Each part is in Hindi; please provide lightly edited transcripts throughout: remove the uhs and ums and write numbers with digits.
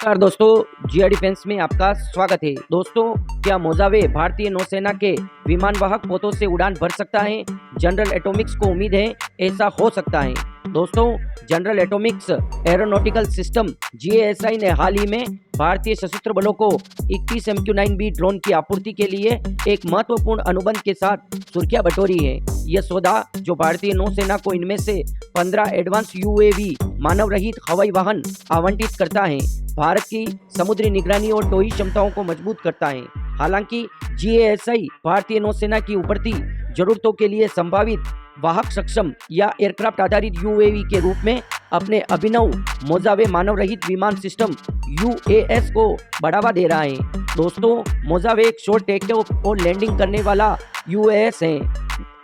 नमस्कार दोस्तों, जिया डिफेंस में आपका स्वागत है। दोस्तों, क्या मोजावे भारतीय नौसेना के विमान वाहक पोतों से उड़ान भर सकता है? जनरल एटॉमिक्स को उम्मीद है ऐसा हो सकता है। दोस्तों, जनरल एटॉमिक्स एरोनॉटिकल सिस्टम जीएएसआई ने हाल ही में भारतीय सशस्त्र बलों को 21 MQ-9B ड्रोन की आपूर्ति के लिए एक महत्वपूर्ण अनुबंध के साथ सुर्खियां बटोरी है। यह सौदा, जो भारतीय नौसेना को इनमें से 15 एडवांस यूएवी मानव रहित हवाई वाहन आवंटित करता है, भारत की समुद्री निगरानी और टोही क्षमताओं को मजबूत करता है। हालांकि जीएएसआई भारतीय नौसेना की उभरती जरूरतों के लिए संभावित वाहक सक्षम या एयरक्राफ्ट आधारित यूएवी के रूप में अपने अभिनव मोजावे मानव रहित विमान सिस्टम यूएएस को बढ़ावा दे रहा है। दोस्तों, मोजावे एक शॉर्ट टेक ऑफ और लैंडिंग करने वाला यूएएस है।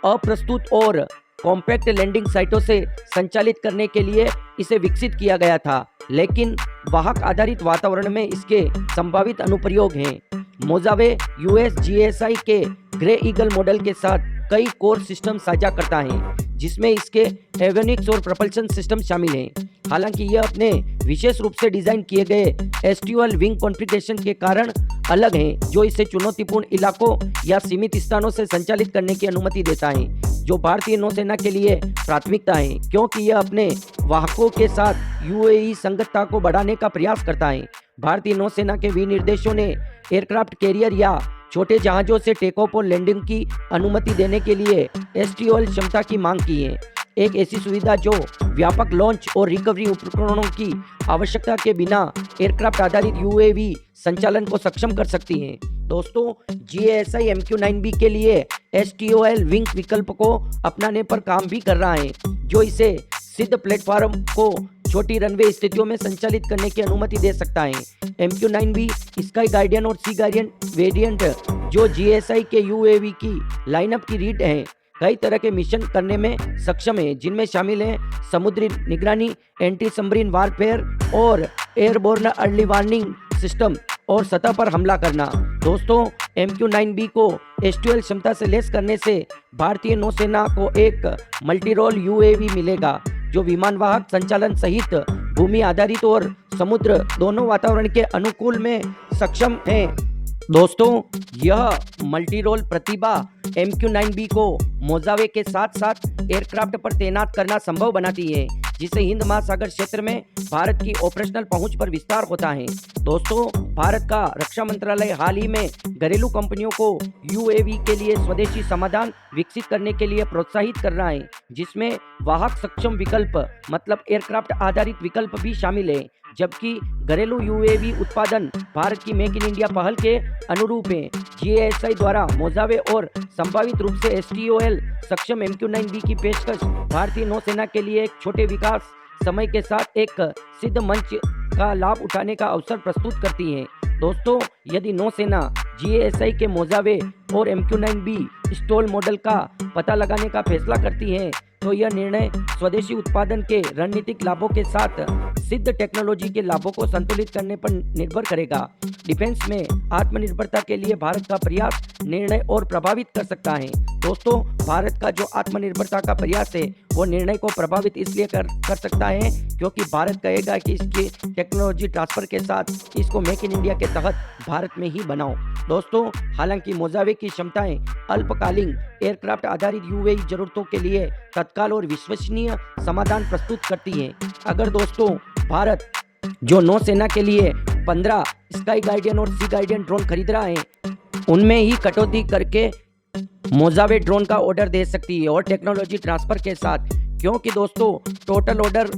अप्रस्तुत और कॉम्पैक्ट लैंडिंग साइटों से संचालित करने के लिए इसे विकसित किया गया था, लेकिन वाहक आधारित वातावरण में इसके संभावित अनुप्रयोग हैं। मोजावे यूएस जीएसआई के ग्रे ईगल मॉडल के साथ कई कोर सिस्टम साझा करता है, जिसमें इसके एवियोनिक्स और प्रपल्शन सिस्टम शामिल हैं। हालांकि यह अपने विशेष रूप से डिजाइन किए गए एसटीओएल विंग कॉन्फ़िगरेशन के कारण अलग है, जो इसे चुनौतीपूर्ण इलाकों या सीमित स्थानों से संचालित करने की अनुमति देता है, जो भारतीय नौसेना के लिए प्राथमिकता है, क्योंकि यह अपने वाहकों के साथ यूएई संगतता को बढ़ाने का प्रयास करता है। भारतीय नौसेना के विनिर्देशों ने एयरक्राफ्ट कैरियर या छोटे जहाजों से टेक ऑफ और लैंडिंग की अनुमति देने के लिए एसटीओएल क्षमता की मांग की है। एक ऐसी सुविधा जो व्यापक लॉन्च और रिकवरी उपकरणों की आवश्यकता के बिना एयरक्राफ्ट आधारित यूएवी संचालन को सक्षम कर सकती है। दोस्तों, जीएएसआई MQ-9B के लिए एसटीओएल विंग विकल्प को अपनाने पर काम भी कर रहा है, जो इसे सिद्ध प्लेटफॉर्म को छोटी रनवे स्थितियों में संचालित करने की अनुमति दे सकता है। MQ-9B स्काई गार्डियन और सी गार्डियन वेरिएंट, जो जीएसआई के यूएवी की लाइनअप की रीढ़ है, कई तरह के मिशन करने में सक्षम है, जिनमें शामिल हैं समुद्री निगरानी, एंटी सबमरीन वारफेयर और एयरबोर्न अर्ली वार्निंग सिस्टम और सतह पर हमला करना। दोस्तों, MQ-9B को एसटीओएल क्षमता से लैस करने से भारतीय नौसेना को एक मल्टी रोल यूएवी मिलेगा, जो विमान वाहक संचालन सहित भूमि आधारित और समुद्र दोनों वातावरण के अनुकूल में सक्षम है। दोस्तों, यह मल्टी रोल प्रतिभा MQ-9B को मोजावे के साथ साथ एयरक्राफ्ट पर तैनात करना संभव बनाती है, जिससे हिंद महासागर क्षेत्र में भारत की ऑपरेशनल पहुंच पर विस्तार होता है। दोस्तों, भारत का रक्षा मंत्रालय हाल ही में घरेलू कंपनियों को यूएवी के लिए स्वदेशी समाधान विकसित करने के लिए प्रोत्साहित कर रहा है, जिसमें वाहक सक्षम विकल्प मतलब एयरक्राफ्ट आधारित विकल्प भी शामिल है, जबकि घरेलू यूएवी उत्पादन भारत की मेक इन इंडिया पहल के अनुरूप है। जीएएसआई द्वारा मोजावे और संभावित रूप से एसटीओएल सक्षम MQ-9B की पेशकश भारतीय नौसेना के लिए एक छोटे विकास समय के साथ एक सिद्ध मंच का लाभ उठाने का अवसर प्रस्तुत करती है। दोस्तों, यदि नौसेना जीएएसआई के मोजावे और MQ-9B स्टॉल मॉडल का पता लगाने का फैसला करती है, तो यह निर्णय स्वदेशी उत्पादन के रणनीतिक लाभों के साथ सिद्ध टेक्नोलॉजी के लाभों को संतुलित करने पर निर्भर करेगा। डिफेंस में आत्मनिर्भरता के लिए भारत का प्रयास निर्णय और प्रभावित कर सकता है। दोस्तों, भारत का जो आत्मनिर्भरता का प्रयास है, वो निर्णय को प्रभावित इसलिए कर सकता है क्योंकि भारत कहेगा कि इसके टेक्नोलॉजी ट्रांसफर के साथ इसको मेक इन इंडिया के तहत भारत में ही बनाओ। दोस्तों, हालांकि मोजावे की क्षमताएं अल्पकालीन एयरक्राफ्ट आधारित यूएवी जरूरतों के लिए तत्काल और विश्वसनीय समाधान प्रस्तुत करती है। अगर दोस्तों भारत जो नौसेना के लिए 15 स्काई गार्डियन और सी गार्डियन ड्रोन खरीद रहा है, उनमें ही कटौती करके मोजावे ड्रोन का ऑर्डर दे सकती है और टेक्नोलॉजी ट्रांसफर के साथ, क्योंकि दोस्तों total order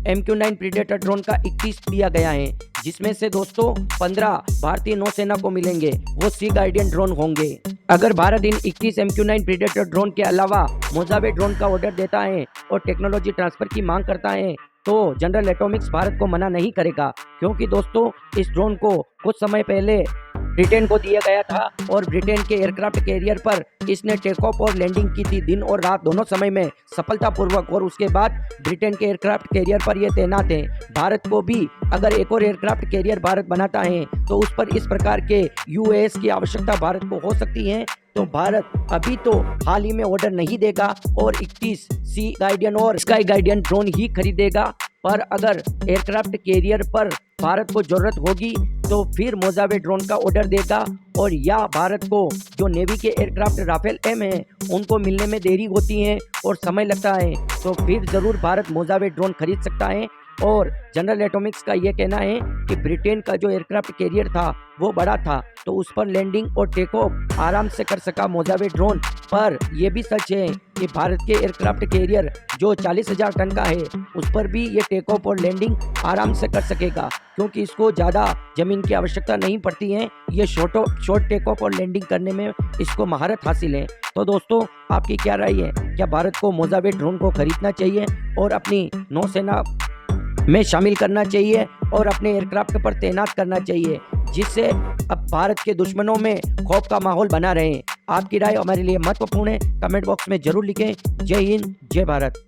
MQ-9 predator drone का 21 दिया गया है, जिसमें से दोस्तों 15 भारतीय नौसेना को मिलेंगे, वो सी गार्डियन ड्रोन होंगे। अगर भारत इन 21 MQ-9 प्रीडेटर ड्रोन के अलावा मोजावे ड्रोन का ऑर्डर देता है और टेक्नोलॉजी ट्रांसफर की मांग करता है, तो जनरल एटॉमिक्स भारत को मना नहीं करेगा, क्योंकि दोस्तों इस ड्रोन को कुछ समय पहले ब्रिटेन को दिया गया था और ब्रिटेन के एयरक्राफ्ट कैरियर पर इसने टेक ऑफ और लैंडिंग की थी, दिन और रात दोनों समय में सफलतापूर्वक, और उसके बाद ब्रिटेन के एयरक्राफ्ट कैरियर पर यह तैनात है। भारत को भी अगर एक और एयरक्राफ्ट कैरियर भारत बनाता है, तो उस पर इस प्रकार के यूएस की आवश्यकता भारत को हो सकती है। तो भारत अभी तो हाल ही में ऑर्डर नहीं देगा और 21 सी गार्डियन और स्काई गार्डियन ड्रोन ही खरीदेगा। पर अगर एयरक्राफ्ट कैरियर पर भारत को जरूरत होगी तो फिर मोजावे ड्रोन का ऑर्डर देगा, और या भारत को जो नेवी के एयरक्राफ्ट राफेल एम है उनको मिलने में देरी होती है और समय लगता है, तो फिर ज़रूर भारत मोजावे ड्रोन खरीद सकता है। और जनरल एटॉमिक्स का ये कहना है कि ब्रिटेन का जो एयरक्राफ्ट कैरियर था वो बड़ा था, तो उस पर लैंडिंग और टेक ऑफ आराम से कर सका मोजावे ड्रोन। पर यह भी सच है कि भारत के एयरक्राफ्ट कैरियर जो 40,000 टन का है उस पर भी ये टेक ऑफ और लैंडिंग आराम से कर सकेगा, क्योंकि इसको ज़्यादा ज़मीन की आवश्यकता नहीं पड़ती है। ये शॉर्ट टेक ऑफ और लैंडिंग करने में इसको महारत हासिल है। तो दोस्तों, आपकी क्या राय है? क्या भारत को मोजावे ड्रोन को खरीदना चाहिए और अपनी नौसेना में शामिल करना चाहिए और अपने एयरक्राफ्ट पर तैनात करना चाहिए, जिससे अब भारत के दुश्मनों में खौफ का माहौल बना रहे? आपकी राय हमारे लिए महत्वपूर्ण है, कमेंट बॉक्स में जरूर लिखें। जय हिंद, जय भारत।